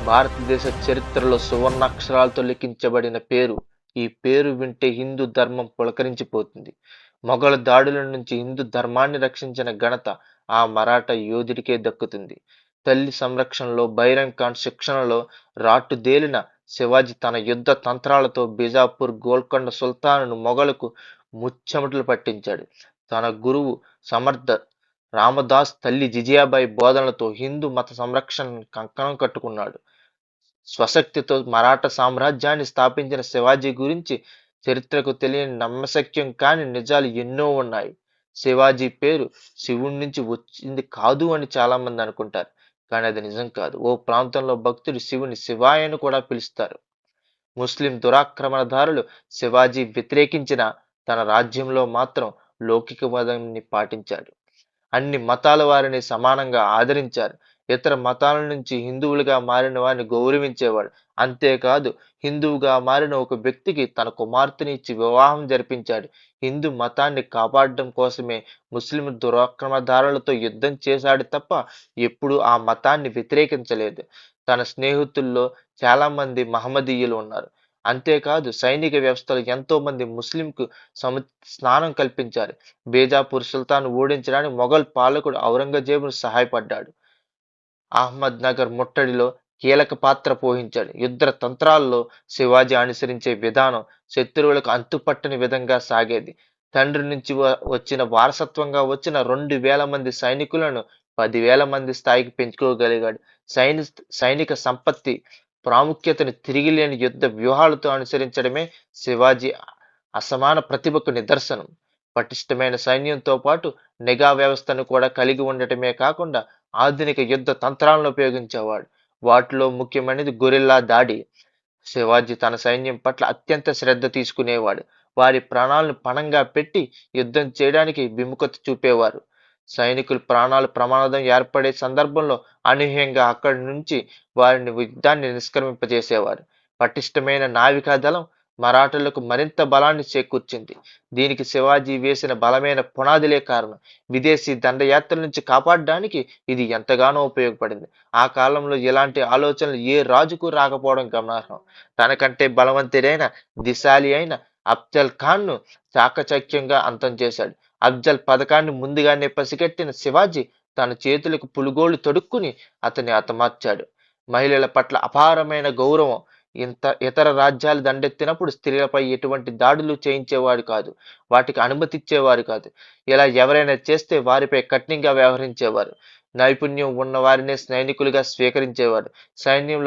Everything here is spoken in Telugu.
భారతదేశ చరిత్రలో సువర్ణాక్షరాలతో లిఖించబడిన పేరు. ఈ పేరు వింటే హిందూ ధర్మం పులకరించిపోతుంది. మొఘలు దాడుల నుంచి హిందూ ధర్మాన్ని రక్షించిన ఘనత ఆ మరాఠా యోధుడికే దక్కుతుంది. తల్లి సంరక్షణలో, బైరం ఖాన్ శిక్షణలో రాటుదేలిన శివాజీ తన యుద్ధ తంత్రాలతో బీజాపూర్, గోల్కొండ సుల్తానును మొఘలుకు ముచ్చెమటలు పట్టించాడు. తన గురువు సమర్థ రామదాస్, తల్లి జిజియాబాయి బోధనలతో హిందూ మత సంరక్షణ కంకణం కట్టుకున్నాడు. స్వశక్తితో మరాఠా సామ్రాజ్యాన్ని స్థాపించిన శివాజీ గురించి చరిత్రకు తెలియని, నమ్మశక్యం కాని నిజాలు ఎన్నో ఉన్నాయి. శివాజీ పేరు శివుడి నుంచి వచ్చింది కాదు అని చాలా మంది అనుకుంటారు, కానీ అది నిజం కాదు. ఓ ప్రాంతంలో భక్తుడు శివుని శివాయ అని కూడా పిలుస్తారు. ముస్లిం దురాక్రమణదారులు శివాజీ వ్యతిరేకించిన తన రాజ్యంలో మాత్రం లౌకికవాదాన్ని పాటించాడు. అన్ని మతాల వారిని సమానంగా ఆదరించారు. ఇతర మతాల నుంచి హిందువులుగా మారిన వారిని గౌరవించేవాడు. అంతేకాదు, హిందువుగా మారిన ఒక వ్యక్తికి తన కుమార్తెని ఇచ్చి వివాహం జరిపించాడు. హిందూ మతాన్ని కాపాడడం కోసమే ముస్లిం దురాక్రమణదారులతో యుద్ధం చేశాడు తప్ప ఎప్పుడూ ఆ మతాన్ని వ్యతిరేకించలేదు. తన స్నేహితుల్లో చాలా మంది మహమ్మదీయులు ఉన్నారు. అంతేకాదు, సైనిక వ్యవస్థలో ఎంతో మంది ముస్లింకు స్నానం కల్పించారు. బీజాపూర్ సుల్తాన్ ఓడించడానికి మొఘల్ పాలకుడు ఔరంగజేబును సహాయపడ్డాడు. అహ్మద్ నగర్ ముట్టడిలో కీలక పాత్ర పోషించాడు. యుద్ధ తంత్రాల్లో శివాజీ అనుసరించే విధానం శత్రువులకు అంతుపట్టని విధంగా సాగేది. తండ్రి నుంచి వచ్చిన వారసత్వంగా వచ్చిన 2000 మంది సైనికులను 10,000 మంది స్థాయికి పెంచుకోగలిగాడు. సైనిక సంపత్తి ప్రాముఖ్యతను తిరిగిలేని యుద్ధ వ్యూహాలతో అనుసరించడమే శివాజీ అసమాన ప్రతిభకు నిదర్శనం. పటిష్టమైన సైన్యంతో పాటు నిఘా వ్యవస్థను కూడా కలిగి ఉండటమే కాకుండా ఆధునిక యుద్ధ తంత్రాలను ఉపయోగించేవాడు. వాటిలో ముఖ్యమైనది గొరిల్లా దాడి. శివాజీ తన సైన్యం పట్ల అత్యంత శ్రద్ధ తీసుకునేవాడు. వారి ప్రాణాలను పణంగా పెట్టి యుద్ధం చేయడానికి విముఖత చూపేవారు. సైనికులు ప్రాణాలు ప్రమాదం ఏర్పడే సందర్భంలో అనూహ్యంగా అక్కడి నుంచి వారిని యుద్ధాన్ని నిష్క్రమింపజేసేవారు. పటిష్టమైన నావికా దళం మరాఠాలకు మరింత బలాన్ని చేకూర్చింది. దీనికి శివాజీ వేసిన బలమైన పునాదులే కారణం. విదేశీ దండయాత్రల నుంచి కాపాడడానికి ఇది ఎంతగానో ఉపయోగపడింది. ఆ కాలంలో ఇలాంటి ఆలోచనలు ఏ రాజుకు రాకపోవడం గమనార్హం. తనకంటే బలవంతుడైన, దిశాలి అయిన అఫ్జల్ ఖాన్ను చాకచక్యంగా అంతం చేశాడు. అఫ్జల్ పథకాన్ని ముందుగానే పసిగట్టిన శివాజీ తన చేతులకు పులుగోళ్లు తొడుక్కుని అతన్ని హతమార్చాడు. మహిళల పట్ల అపారమైన గౌరవం. ఇతర రాజ్యాలు దండెత్తినప్పుడు స్త్రీలపై ఎటువంటి దాడులు చేయించేవాడు కాదు, వాటికి అనుమతిచ్చేవారు కాదు. ఇలా ఎవరైనా చేస్తే వారిపై కఠినంగా వ్యవహరించేవారు. నైపుణ్యం ఉన్న వారినే సైనికులుగా స్వీకరించేవారు. సైన్యంలో